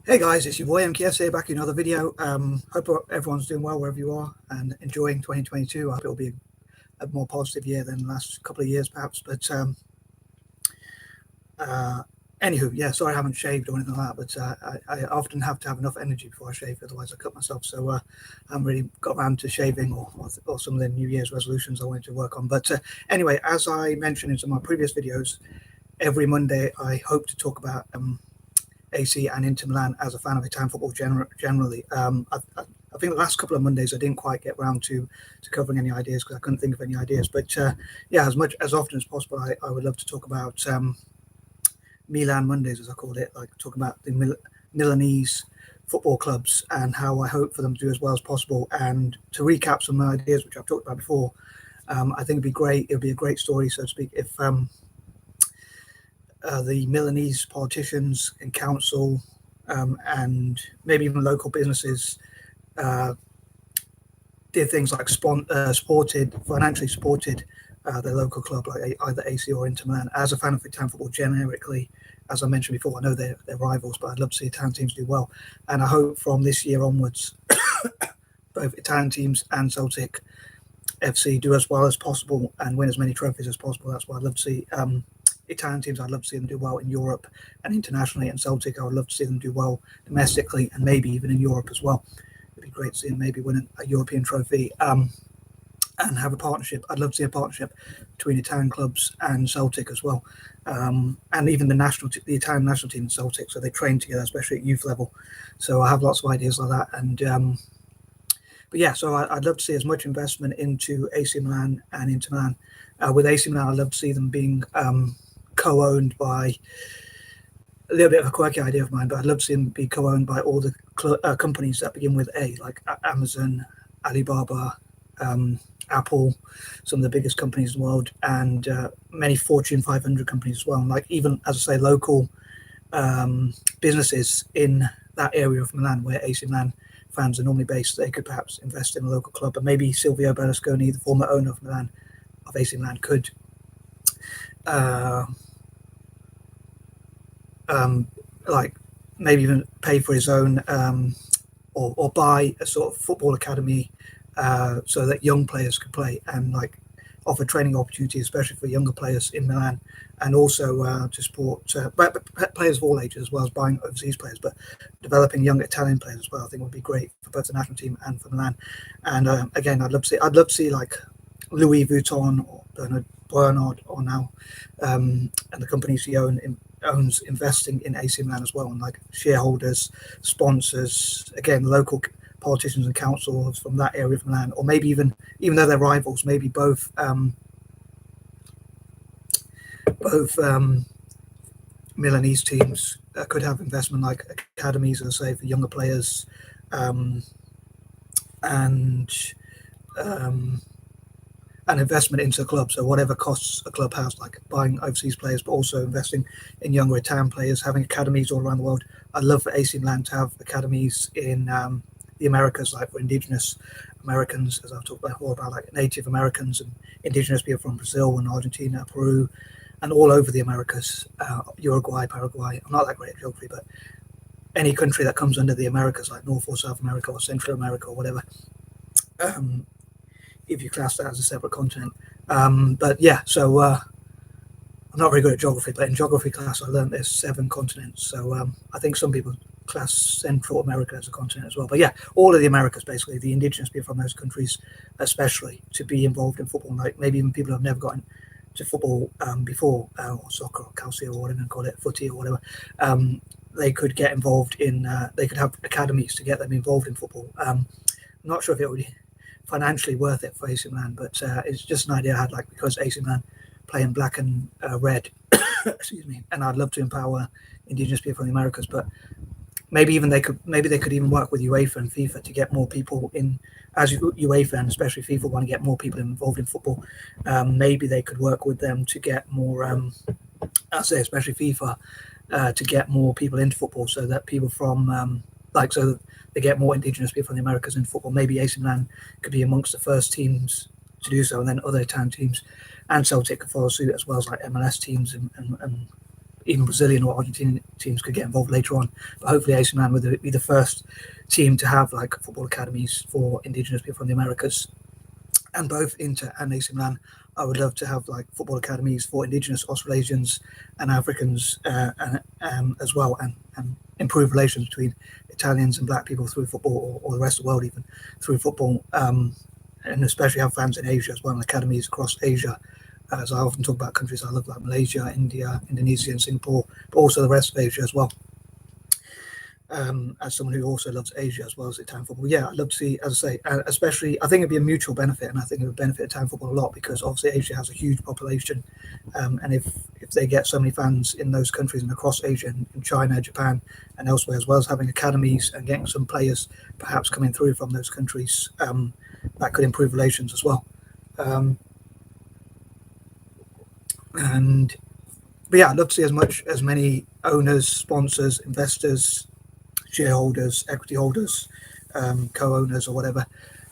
Hey guys, it's your boy MKS here, back in another video. Hope everyone's doing well wherever you are and enjoying 2022. I hope it'll be a more positive year than the last couple of years, perhaps. But anywho, yeah, sorry I haven't shaved or anything like that. But I often have to have enough energy before I shave, otherwise I cut myself. So I haven't really got around to shaving or some of the New Year's resolutions I wanted to work on. But anyway, as I mentioned in some of my previous videos, every Monday I hope to talk about AC and Inter Milan as a fan of Italian football generally. I think the last couple of Mondays I didn't quite get round to covering any ideas because I couldn't think of any ideas. But yeah, as often as possible, I would love to talk about Milan Mondays, as I call it, like talk about the Milanese football clubs and how I hope for them to do as well as possible. And to recap some ideas which I've talked about before, I think it'd be great. It would be a great story, so to speak, if the Milanese politicians and council and maybe even local businesses did things like financially supported their local club, like either AC or Inter Milan. As a fan of Italian football generically, as I mentioned before, I know they're rivals, but I'd love to see Italian teams do well. And I hope from this year onwards, both Italian teams and Celtic FC do as well as possible and win as many trophies as possible. That's what I'd love to see. Italian teams, I'd love to see them do well in Europe and internationally, and Celtic, I would love to see them do well domestically and maybe even in Europe as well. It'd be great to see them maybe win a European trophy and have a partnership. I'd love to see a partnership between Italian clubs and Celtic as well, and even the Italian national team and Celtic, so they train together, especially at youth level. So I have lots of ideas like that, and but yeah, so I'd love to see as much investment into AC Milan and Inter Milan. With AC Milan, I'd love to see them being co-owned by a little bit of a quirky idea of mine, but I'd love to see them be co-owned by all the companies that begin with A, like Amazon, Alibaba, Apple, some of the biggest companies in the world, and many Fortune 500 companies as well. And like even, as I say, local businesses in that area of Milan where AC Milan fans are normally based, they could perhaps invest in a local club. And maybe Silvio Berlusconi, the former owner of AC Milan, could like maybe even pay for his own or buy a sort of football academy so that young players could play and like offer training opportunities, especially for younger players in Milan, and also to support players of all ages as well as buying overseas players, but developing young Italian players as well. I think would be great for both the national team and for Milan. And again, I'd love to see like Louis Vuitton or Bernard or now and the companies he owns investing in AC Milan as well, and like shareholders, sponsors, again local politicians and councils from that area of Milan, or maybe even though they're rivals, maybe both Milanese teams could have investment like academies, as I say, for younger players, and an investment into a club. So whatever costs a club has, like buying overseas players, but also investing in younger Italian players, having academies all around the world. I'd love for AC Milan to have academies in the Americas, like for indigenous Americans, as I've talked before about like Native Americans and indigenous people from Brazil and Argentina, Peru, and all over the Americas, Uruguay, Paraguay. I'm not that great at geography, but any country that comes under the Americas, like North or South America or Central America or whatever, if you class that as a separate continent. But yeah, so I'm not very good at geography, but in geography class I learned there's 7 continents. So I think some people class Central America as a continent as well. But yeah, all of the Americas, basically, the indigenous people from those countries, especially, to be involved in football. Like maybe even people who have never gotten to football before, or soccer or Calcio or whatever you call it, FOOTie or whatever. They could get involved in, they could have academies to get them involved in football. I'm not sure if it would be financially worth it for AC Milan, but it's just an idea I had, like, because AC Milan play in black and red, excuse me, and I'd love to empower indigenous people from the Americas, but maybe they could even work with UEFA and FIFA to get more people in, as UEFA and especially FIFA want to get more people involved in football. Maybe they could work with them to get more, I'd say especially FIFA, to get more people into football, so that people from so that they get more indigenous people from the Americas in football. Maybe AC Milan could be amongst the first teams to do so, and then other Italian teams and Celtic could follow suit, as well as like MLS teams and even Brazilian or Argentinian teams could get involved later on. But hopefully AC Milan would be the first team to have like football academies for indigenous people from the Americas. And both Inter and AC Milan, I would love to have like football academies for indigenous Australasians and Africans as well, and improve relations between Italians and black people through football, or the rest of the world even through football, and especially have fans in Asia as well, and academies across Asia. As I often talk about countries I love, like Malaysia, India, Indonesia, and Singapore, but also the rest of Asia as well. As someone who also loves Asia as well as Italian football, yeah, I'd love to see, as I say, especially, I think it'd be a mutual benefit, and I think it would benefit Italian football a lot, because obviously Asia has a huge population, and if they get so many fans in those countries and across Asia, in China, Japan, and elsewhere, as well as having academies and getting some players perhaps coming through from those countries, that could improve relations as well. But yeah, I'd love to see as many owners, sponsors, investors, shareholders, equity holders, co-owners, or whatever,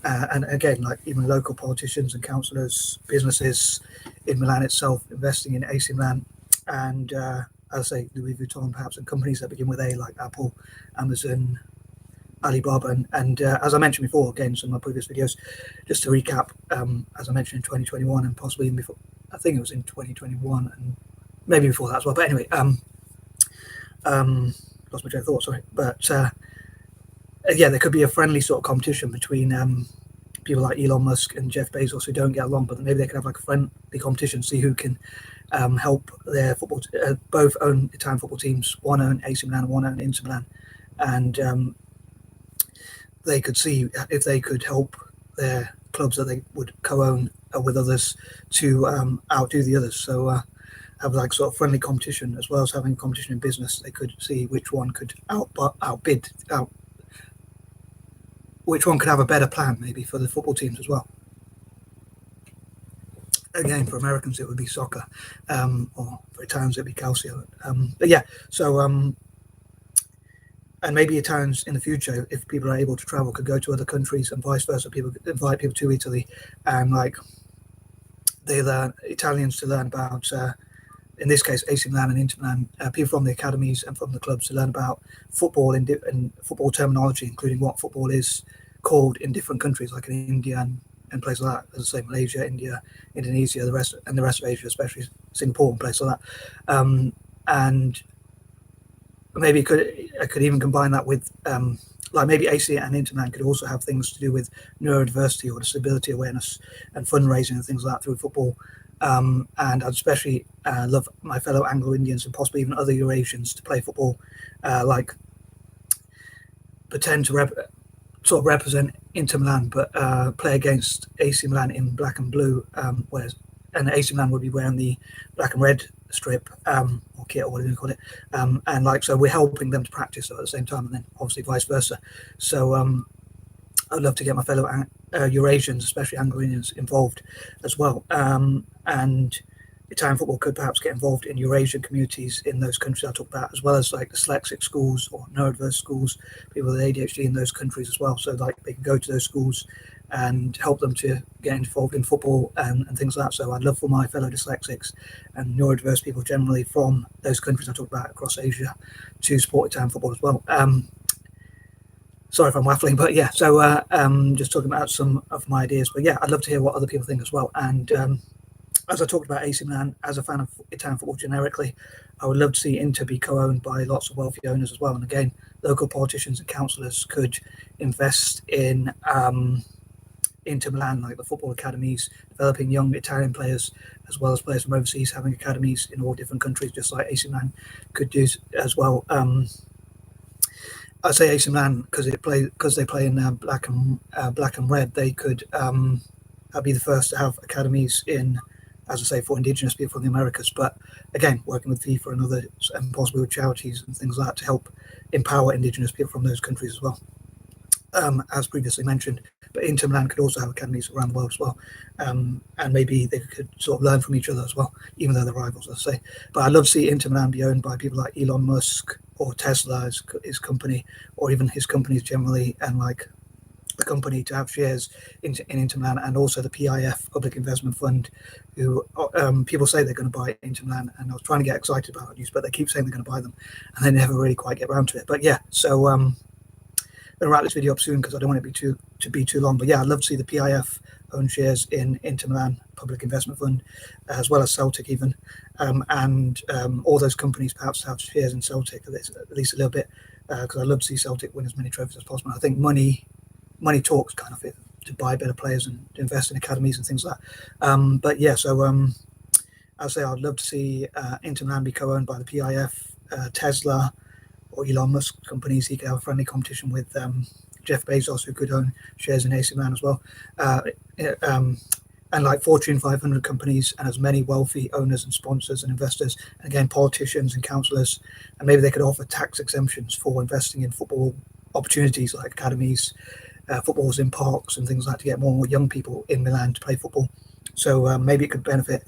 and again, like even local politicians and councillors, businesses in Milan itself investing in AC Milan, and as I say, Louis Vuitton perhaps, and companies that begin with A, like Apple, Amazon, Alibaba, and as I mentioned before, again, some of my previous videos, just to recap, as I mentioned in 2021 and possibly even before, I think it was in 2021 and maybe before that as well. But anyway, lost my train of thought, sorry. But yeah, there could be a friendly sort of competition between people like Elon Musk and Jeff Bezos who don't get along, but maybe they could have like a friendly competition, see who can help their football, both own Italian football teams, one own AC Milan, one own Inter Milan, and they could see if they could help their clubs that they would co-own with others to outdo the others. So have like sort of friendly competition, as well as having competition in business. They could see which one could which one could have a better plan, maybe for the football teams as well. Again, for Americans it would be soccer, or for Italians it'd be Calcio. But yeah, so and maybe Italians in the future, if people are able to travel, could go to other countries, and vice versa. People could invite people to Italy, and like they learn Italians to learn about, in this case, AC Milan and Inter Milan, people from the academies and from the clubs to learn about football and football terminology, including what football is called in different countries, like in India and places like that. As I say, Malaysia, India, Indonesia, the rest of Asia, especially Singapore and places like that, and maybe I could even combine that with like maybe AC and Inter Milan could also have things to do with neurodiversity or disability awareness and fundraising and things like that through football. And I'd especially love my fellow Anglo-Indians and possibly even other Eurasians to play football, like pretend to sort of represent Inter Milan, but play against AC Milan in black and blue, and AC Milan would be wearing the black and red strip, or kit, or whatever you call it, and like, so we're helping them to practice at the same time, and then obviously vice versa. So I'd love to get my fellow Eurasians, especially Anglo-Indians, involved as well, and Italian football could perhaps get involved in Eurasian communities in those countries I talked about, as well as like dyslexic schools or neurodiverse schools, people with A.D.H.D in those countries as well, so like they can go to those schools and help them to get involved in football and things like that. So I'd love for my fellow dyslexics and neurodiverse people generally from those countries I talked about across Asia to support Italian football as well. Sorry if I'm waffling, but yeah, so just talking about some of my ideas. But yeah, I'd love to hear what other people think as well. And as I talked about AC Milan, as a fan of Italian football generically, I would love to see Inter be co-owned by lots of wealthy owners as well. And again, local politicians and councillors could invest in Inter Milan, like the football academies, developing young Italian players, as well as players from overseas, having academies in all different countries, just like AC Milan could do as well. I say AC Milan because they play in black and red. They could be the first to have academies in, as I say, for Indigenous people from the Americas. But again, working with FIFA and others, and possibly with charities and things like that to help empower Indigenous people from those countries as well. As previously mentioned, but Inter Milan could also have academies around the world as well, and maybe they could sort of learn from each other as well, even though they're rivals, as I say. But I'd love to see Inter Milan be owned by people like Elon Musk or Tesla, his company, or even his companies generally, and like the company to have shares in Inter Milan, and also the PIF, Public Investment Fund, who people say they're going to buy Inter Milan, and I was trying to get excited about news, but they keep saying they're going to buy them, and they never really quite get around to it. But yeah, so I'm going to wrap this video up soon because I don't want it to be too long. But yeah, I'd love to see the PIF own shares in Inter Milan Public Investment Fund, as well as Celtic even, and all those companies perhaps have shares in Celtic at least a little bit, because I'd love to see Celtic win as many trophies as possible. I think money talks kind of it, to buy better players and to invest in academies and things like that. But yeah, so I'll say I'd love to see Inter Milan be co-owned by the PIF, Tesla, or Elon Musk companies. He could have a friendly competition with Jeff Bezos, who could own shares in AC Milan as well. And like Fortune 500 companies, and as many wealthy owners and sponsors and investors, and again, politicians and councillors, and maybe they could offer tax exemptions for investing in football opportunities like academies, footballs in parks and things like that, to get more and more young people in Milan to play football. So maybe it could benefit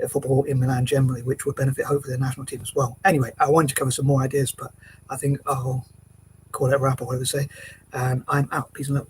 football in Milan generally, which would benefit hopefully the national team as well. Anyway, I wanted to cover some more ideas, but I think I'll call it a wrap, or whatever to say. And I'm out. Peace and love.